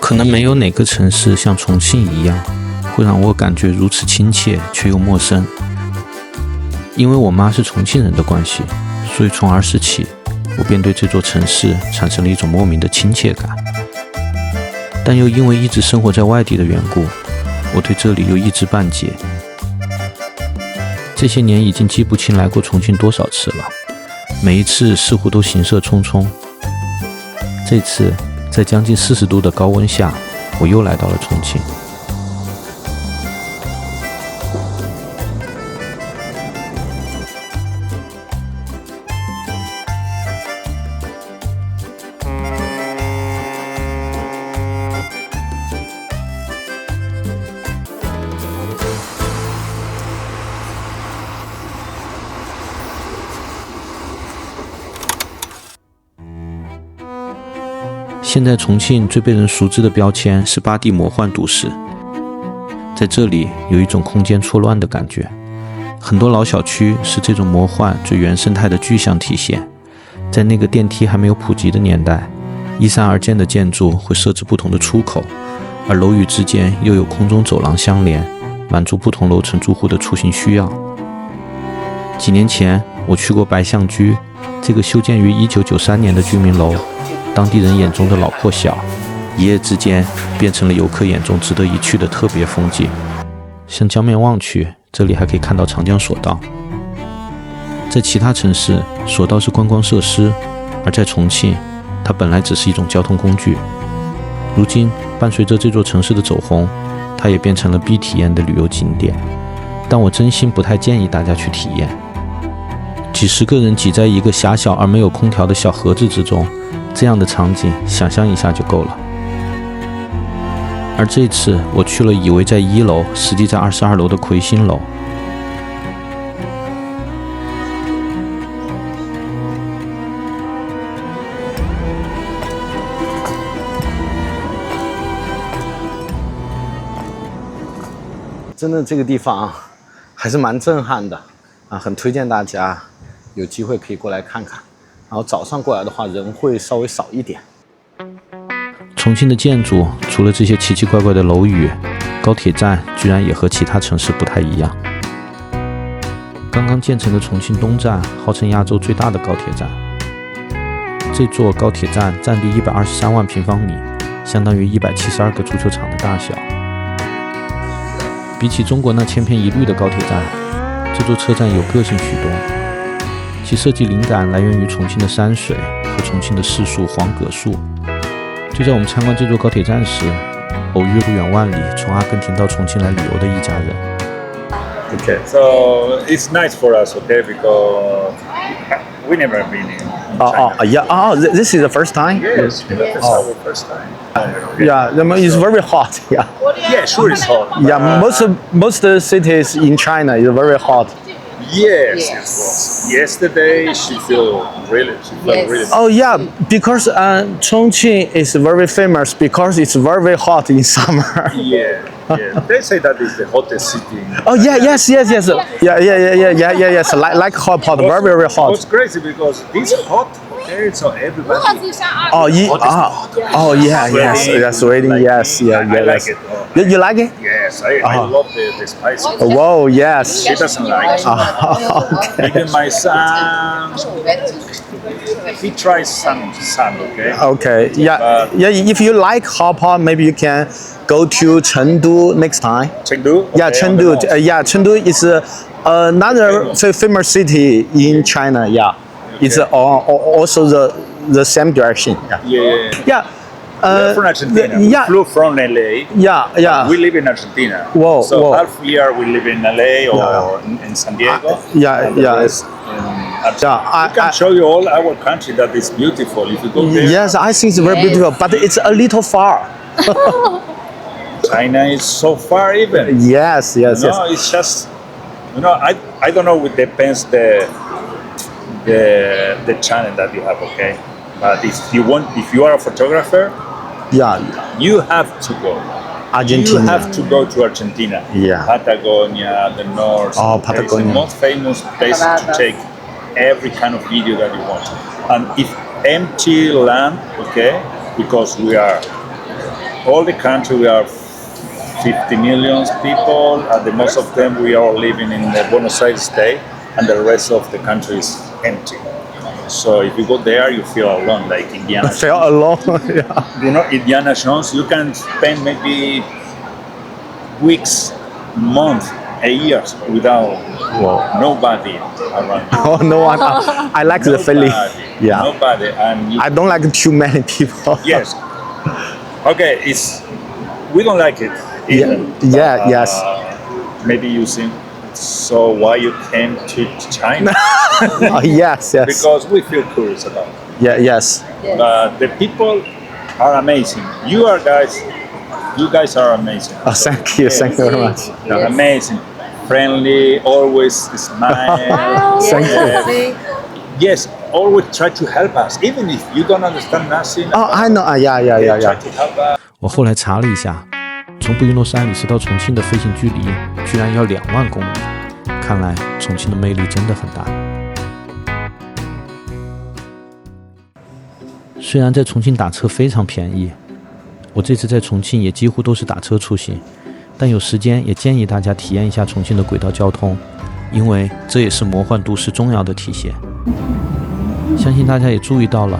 可能没有哪个城市像重庆一样，会让我感觉如此亲切却又陌生。因为我妈是重庆人的关系，所以从儿时起，我便对这座城市产生了一种莫名的亲切感。但又因为一直生活在外地的缘故，我对这里又一知半解。这些年已经记不清来过重庆多少次了，每一次似乎都行色匆匆。这次在将近40度的高温下，我又来到了重庆。现在重庆最被人熟知的标签是8D魔幻都市，在这里有一种空间错乱的感觉，很多老小区是这种魔幻最原生态的具象体现。在那个电梯还没有普及的年代，依山而建的建筑会设置不同的出口，而楼宇之间又有空中走廊相连，满足不同楼层住户的出行需要。几年前我去过白象居，这个修建于1993年的居民楼，当地人眼中的老破小，一夜之间变成了游客眼中值得一去的特别风景。向江面望去，这里还可以看到长江索道。在其他城市，索道是观光设施，而在重庆，它本来只是一种交通工具。如今，伴随着这座城市的走红，它也变成了必体验的旅游景点。但我真心不太建议大家去体验。几十个人挤在一个狭小而没有空调的小盒子之中，这样的场景想象一下就够了。而这次我去了以为在1楼，实际在22楼的魁星楼。真的这个地方还是蛮震撼的啊，很推荐大家有机会可以过来看看。然后早上过来的话，人会稍微少一点。重庆的建筑除了这些奇奇怪怪的楼宇，高铁站居然也和其他城市不太一样。刚刚建成的重庆东站号称亚洲最大的高铁站，这座高铁站占地123万平方米，相当于172个足球场的大小。比起中国那千篇一律的高铁站，这座车站有个性许多。其设计灵感来源于重庆的山水和重庆的市树黄葛树。就在我们参观这座高铁站时，偶遇路远万里从阿根廷到重庆来旅游的一家人。Okay, so it's nice for us, okay, because we never been in China. Yeah. This is the first time. Yes, that's our first time. Yeah, it's very hot. Yeah. Yeah, sure it's hot. Yeah, most cities in China is very hot. Yes, it was. Yesterday she felt really hot. Oh yeah, because Chongqing is very famous because it's very hot in summer. Yeah. They say that it's the hottest city. Oh yeah, yes. Yes. Like hot pot, very hot. It's crazy because this hot, okay, so everybody. Yes, waiting. Yes. I like it. You like it? Yes, I love the spicy. Whoa, yes. She doesn't like it. Okay. Even my son, he tries some, okay? Okay. Yeah. If you like hot pot, maybe you can go to Chengdu next time. Chengdu? Yeah, Okay, Chengdu. on the north. Chengdu is another famous city in China. Yeah, it's also the same direction. Yeah. Yeah. From Argentina. Yeah. We flew from LA. Yeah. We live in Argentina. Whoa, So whoa. half year we live in LA or in San Diego. Yeah. And the rest in Argentina. We can show you all our country that is beautiful. If you go there. Yes, I think it's very beautiful, but it's a little far. China is so far even. Yes. No, it's just, I don't know. It depends the channel that you have, okay. But if you are a photographer, Yeah. you have to go. Argentina. You have to go to Argentina. Yeah. Patagonia, the north. Oh, It's Patagonia. the most famous place to take every kind of video that you want. And if empty land, okay, because we are all the country we are 50 million people, and the most of them we are living in the Buenos Aires state, and the rest of the country is empty. So if you go there, you feel alone, like Indiana Jones. Feel alone. Yeah. You know, Indiana Jones, you can spend maybe weeks, months, years without nobody around you. Oh no, I like the feeling. Yeah. Nobody, and I don't like too many people. yes. Okay, we don't like it. Either. Yeah. Yes. Maybe you think. So why you came to China? Oh, yes. Because we feel curious about it. Yeah. Yes. But the people are amazing. You guys are amazing. Oh, thank you. Thank you very much. You're amazing. Friendly, always smile. Thank you. Yes, always try to help us, even if you don't understand nothing. Oh, I know. Yeah. Try to help us. 我后来查了一下，从布宜诺斯艾利斯到重庆的飞行距离居然要2万公里，看来重庆的魅力真的很大。虽然在重庆打车非常便宜，我这次在重庆也几乎都是打车出行，但有时间也建议大家体验一下重庆的轨道交通，因为这也是魔幻都市重要的体现。相信大家也注意到了，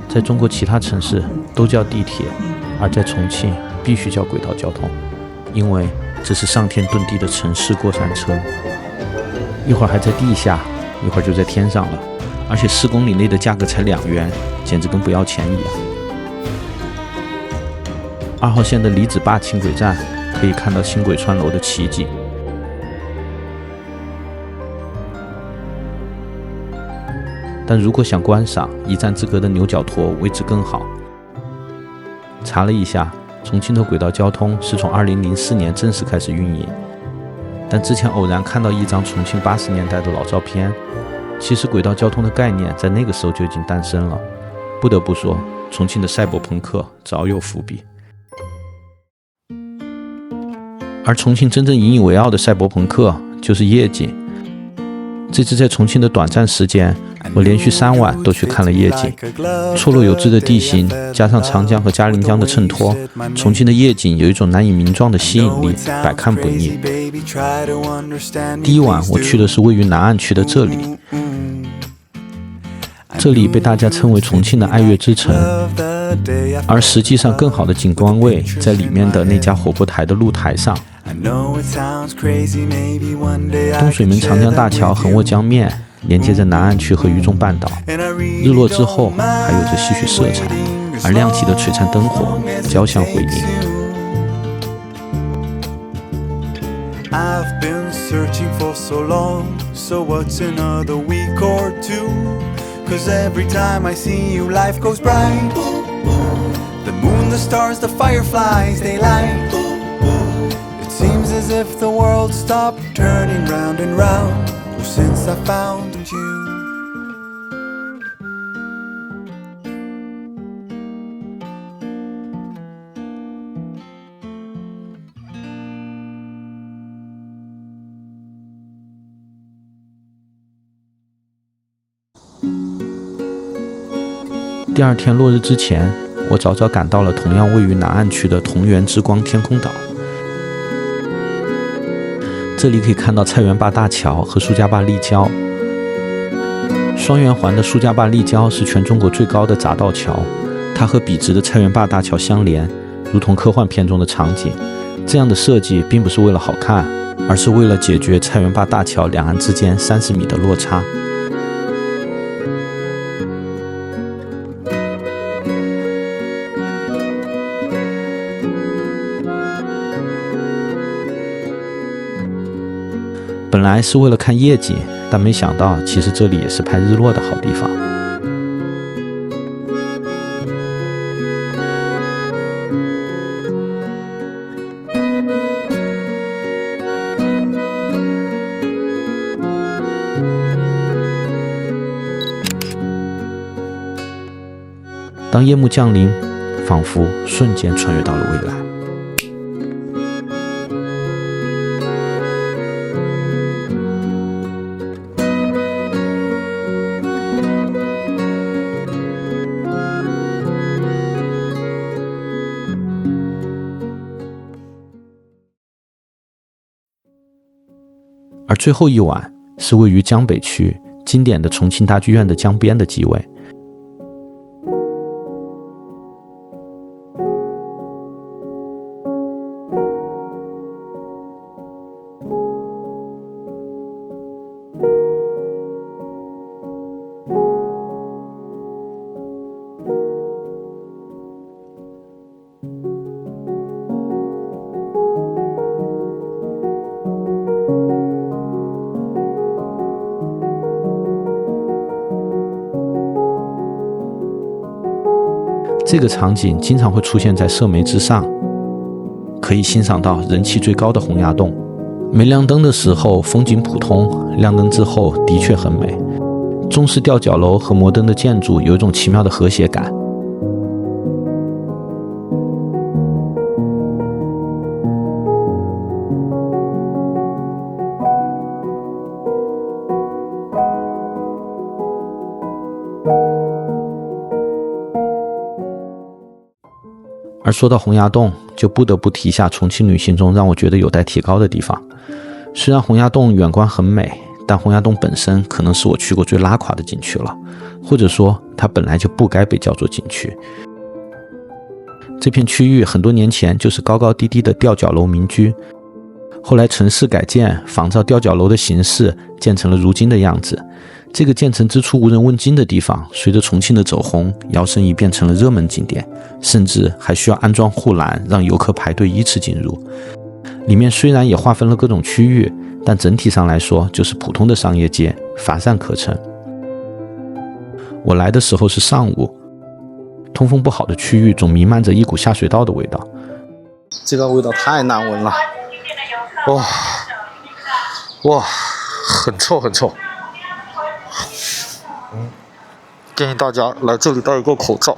在中国其他城市都叫地铁，而在重庆必须叫轨道交通，因为这是上天遁地的城市过山车，一会儿还在地下，一会儿就在天上了，而且4公里内的价格才2元，简直跟不要钱一样。2号线的李子坝轻轨站可以看到轻轨穿楼的奇迹。但如果想观赏一站之隔的牛角坨位置更好。查了一下，重庆的轨道交通是从2004年正式开始运营，但之前偶然看到一张重庆80年代的老照片，其实轨道交通的概念在那个时候就已经诞生了。不得不说，重庆的赛博朋克早有伏笔。而重庆真正引以为傲的赛博朋克就是夜景。这次在重庆的短暂时间，我连续3晚都去看了夜景。错落有致的地形，加上长江和嘉陵江的衬托，重庆的夜景有一种难以名状的吸引力，百看不腻。第一晚我去的是位于南岸区的这里，这里被大家称为重庆的爱乐之城，而实际上更好的景观位在里面的那家火锅台的露台上。东水门长江大桥横卧江面，连接着南岸区和渝中半岛。日落之后还有着戏谑色彩，而亮起的璀璨灯火交相辉映。I've been searching for so long, so what's another week or two? 'Cause every time I see you, life goes bright. The moon, the stars, the fireflies, they light. It seems as if the world stopped turning round and round. Oh, since I found you.第二天落日之前，我早早赶到了同样位于南岸区的同源之光天空岛。这里可以看到菜园坝大桥和苏家坝立交。双圆环的苏家坝立交是全中国最高的匝道桥，它和笔直的菜园坝大桥相连，如同科幻片中的场景。这样的设计并不是为了好看，而是为了解决菜园坝大桥两岸之间30米的落差。本来是为了看夜景，但没想到其实这里也是拍日落的好地方。当夜幕降临，仿佛瞬间穿越到了未来。而最后一晚是位于江北区经典的重庆大剧院的江边的机位。这个场景经常会出现在社媒之上，可以欣赏到人气最高的洪崖洞。没亮灯的时候风景普通，亮灯之后的确很美。中式吊脚楼和摩登的建筑有一种奇妙的和谐感。而说到洪崖洞，就不得不提一下重庆旅行中让我觉得有待提高的地方。虽然洪崖洞远观很美，但洪崖洞本身可能是我去过最拉垮的景区了，或者说它本来就不该被叫做景区。这片区域很多年前就是高高低低的吊脚楼民居，后来城市改建，仿照吊脚楼的形式建成了如今的样子。这个建成之初无人问津的地方，随着重庆的走红，摇身一变成了热门景点，甚至还需要安装护栏，让游客排队依次进入。里面虽然也划分了各种区域，但整体上来说就是普通的商业街，乏善可陈。我来的时候是上午，通风不好的区域总弥漫着一股下水道的味道。这个味道太难闻了，哇，很臭很臭。建议大家来这里戴一个口罩。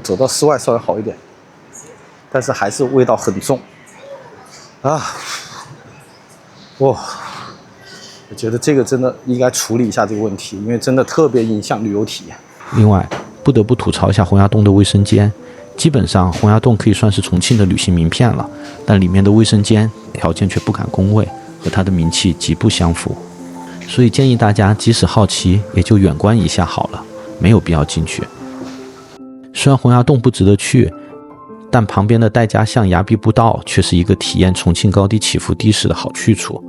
走到室外稍微好一点，但是还是味道很重啊！我觉得这个真的应该处理一下这个问题，因为真的特别影响旅游体验。另外，不得不吐槽一下洪崖洞的卫生间。基本上洪崖洞可以算是重庆的旅行名片了，但里面的卫生间条件却不敢恭维，和它的名气极不相符。所以建议大家即使好奇，也就远观一下好了，没有必要进去。虽然洪崖洞不值得去，但旁边的戴家巷崖壁步道却是一个体验重庆高低起伏地势的好去处。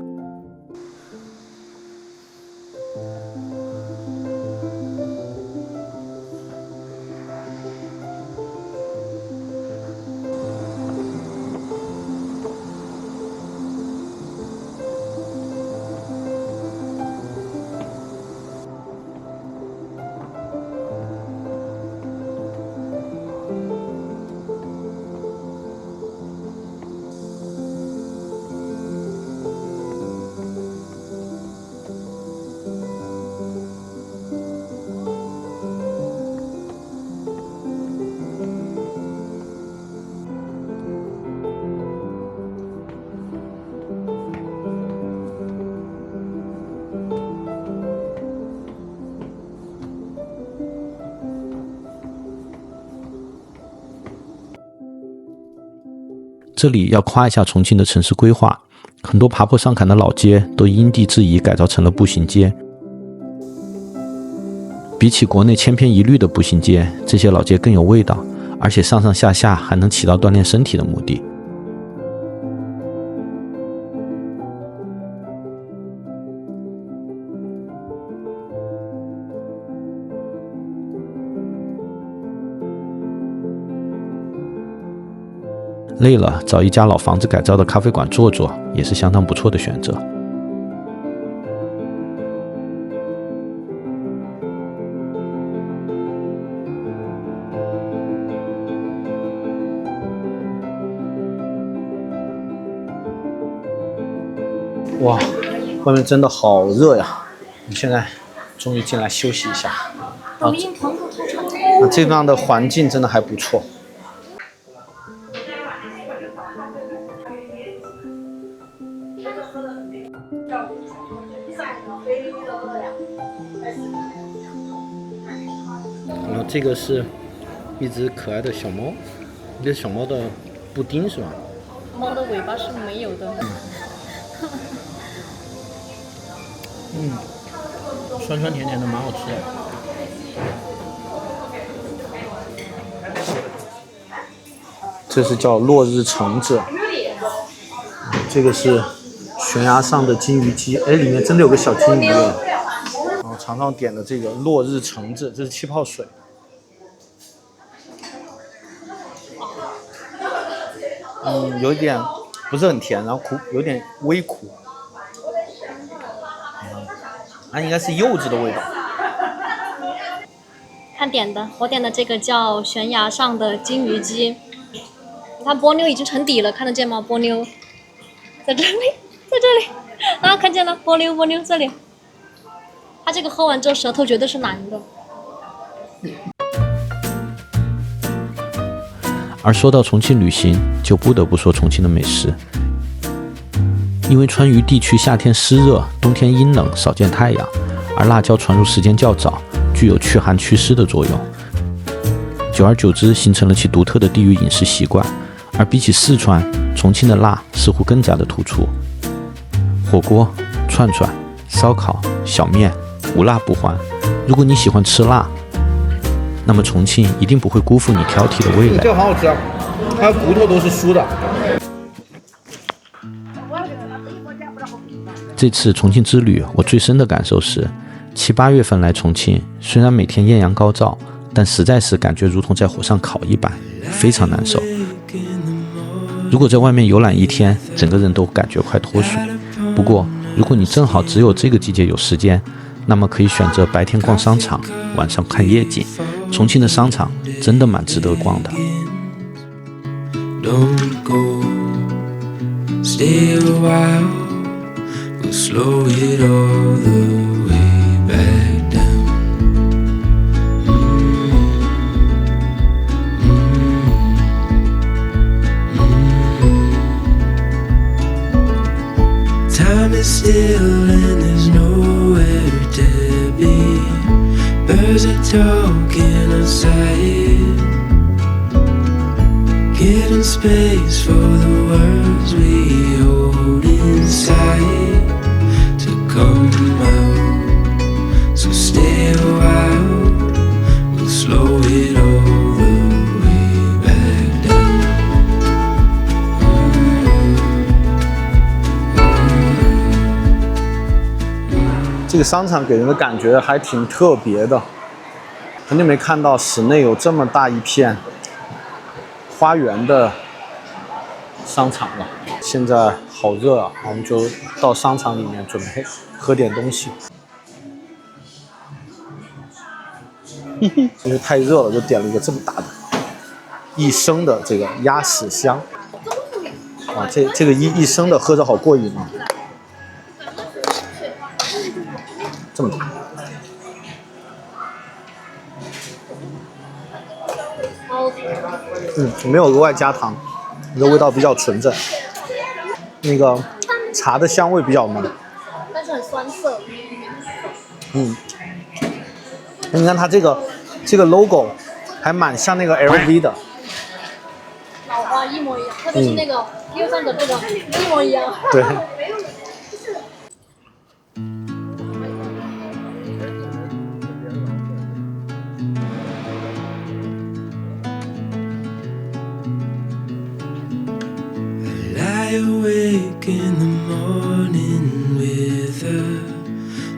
这里要夸一下重庆的城市规划，很多爬坡上坎的老街都因地制宜改造成了步行街。比起国内千篇一律的步行街，这些老街更有味道，而且上上下下还能起到锻炼身体的目的。累了，找一家老房子改造的咖啡馆坐坐，也是相当不错的选择。哇，外面真的好热呀！我们现在终于进来休息一下。这样的环境真的还不错。这个是一只可爱的小猫，这是小猫的布丁是吧？猫的尾巴是没有的。酸酸甜甜的，蛮好吃的。这是叫落日橙子，这个是悬崖上的金鱼姬，哎，里面真的有个小金鱼。然后常常点的这个落日橙子，这是气泡水。有一点不是很甜，然后苦，有点微苦。应该是柚子的味道。看点的，我点的这个叫悬崖上的金鱼姬。你看波妞已经成底了，看得见吗？波妞在这里，在这里啊，看见了，波妞这里。它这个喝完之后舌头绝对是蓝的。而说到重庆旅行，就不得不说重庆的美食。因为川渝地区夏天湿热，冬天阴冷，少见太阳，而辣椒传入时间较早，具有驱寒祛湿的作用。久而久之，形成了其独特的地域饮食习惯。而比起四川，重庆的辣似乎更加的突出。火锅、串串、烧烤、小面，无辣不欢。如果你喜欢吃辣，那么重庆一定不会辜负你挑剔的味蕾。这个很好吃，它的骨头都是酥的。这次重庆之旅，我最深的感受是，7、8月份来重庆，虽然每天艳阳高照，但实在是感觉如同在火上烤一般，非常难受。如果在外面游览一天，整个人都感觉快脱水。不过，如果你正好只有这个季节有时间，那么可以选择白天逛商场，晚上看夜景。重庆的商场真的蛮值得逛的。Don't go, stay a while, we'll slow it all the way back down. Time is still and there's nowhere to be. Birds are talking outside, getting space for the words we hold inside to come out. So stay a while, we'll slow it all the way back down. 这个商场给人的感觉还挺特别的，很久没看到室内有这么大一片花园的商场了。现在好热啊，我们就到商场里面准备喝点东西。因为太热了，就点了一个这么大的1升的这个鸭屎香。啊，这个1升的喝着好过瘾啊！这么大。没有额外加糖，这个味道比较纯正。那个茶的香味比较浓，但是很酸涩。你看它这个 logo 还蛮像那个 LV 的，老花一模一样，特别是那个右上的这个一模一样。对。Lie awake in the morning with a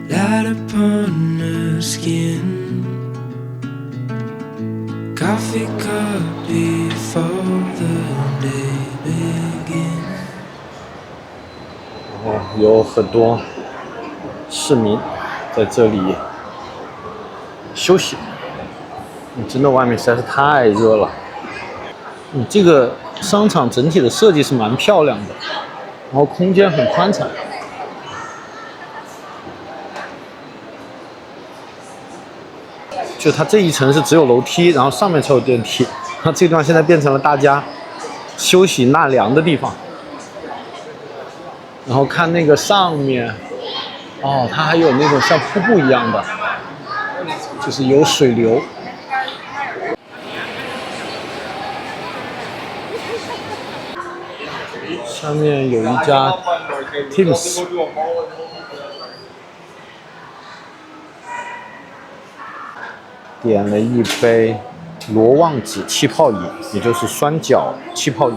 light upon her skin. Coffee cup before the day begins. 然后有很多市民在这里休息。真的外面实在是太热了。这个商场整体的设计是蛮漂亮的，然后空间很宽敞。就它这一层是只有楼梯，然后上面才有电梯。那这个地方现在变成了大家休息纳凉的地方。然后看那个上面，哦，它还有那种像瀑布一样的，就是有水流。上面有一家 Teams， 点了一杯罗旺子气泡饮，也就是酸角气泡饮，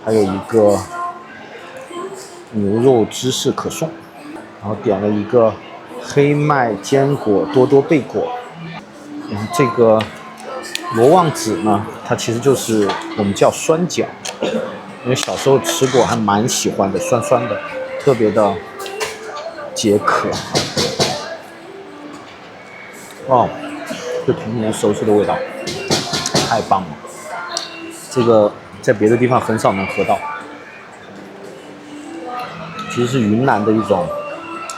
还有一个牛肉芝士可颂，然后点了一个黑麦坚果多多贝果。这个罗旺子呢，它其实就是我们叫酸角，因为小时候吃过，还蛮喜欢的，酸酸的，特别的解渴。哦，这童年熟悉的味道，太棒了！这个在别的地方很少能喝到，其实是云南的一种，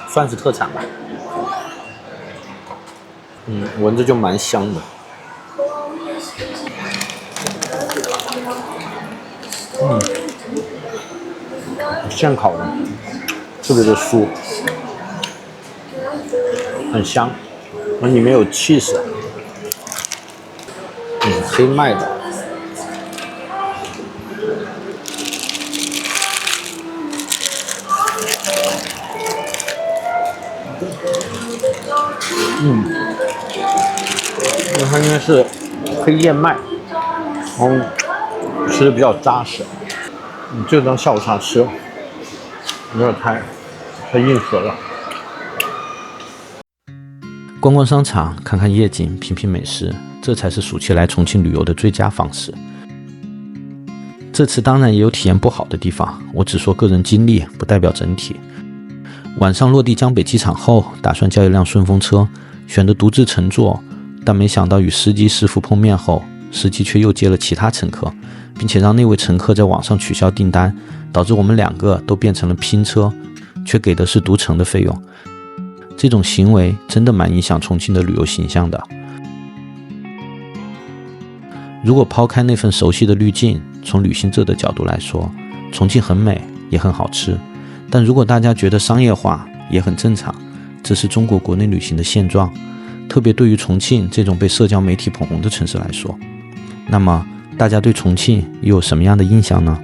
算是特产吧。闻着就蛮香的。现烤的，特别的酥，很香。里面有 cheese， 黑麦的。它应该是黑燕麦，然后吃的比较扎实。这个当下午茶吃，有点太硬核了。逛逛商场，看看夜景，品品美食，这才是暑期来重庆旅游的最佳方式。这次当然也有体验不好的地方，我只说个人经历，不代表整体。晚上落地江北机场后，打算叫一辆顺风车，选的独自乘坐，但没想到与司机师傅碰面后，司机却又接了其他乘客，并且让那位乘客在网上取消订单，导致我们2个都变成了拼车，却给的是独乘的费用。这种行为真的蛮影响重庆的旅游形象的。如果抛开那份熟悉的滤镜，从旅行者的角度来说，重庆很美，也很好吃。但如果大家觉得商业化也很正常，这是中国国内旅行的现状，特别对于重庆这种被社交媒体捧红的城市来说，那么大家对重庆又有什么样的印象呢？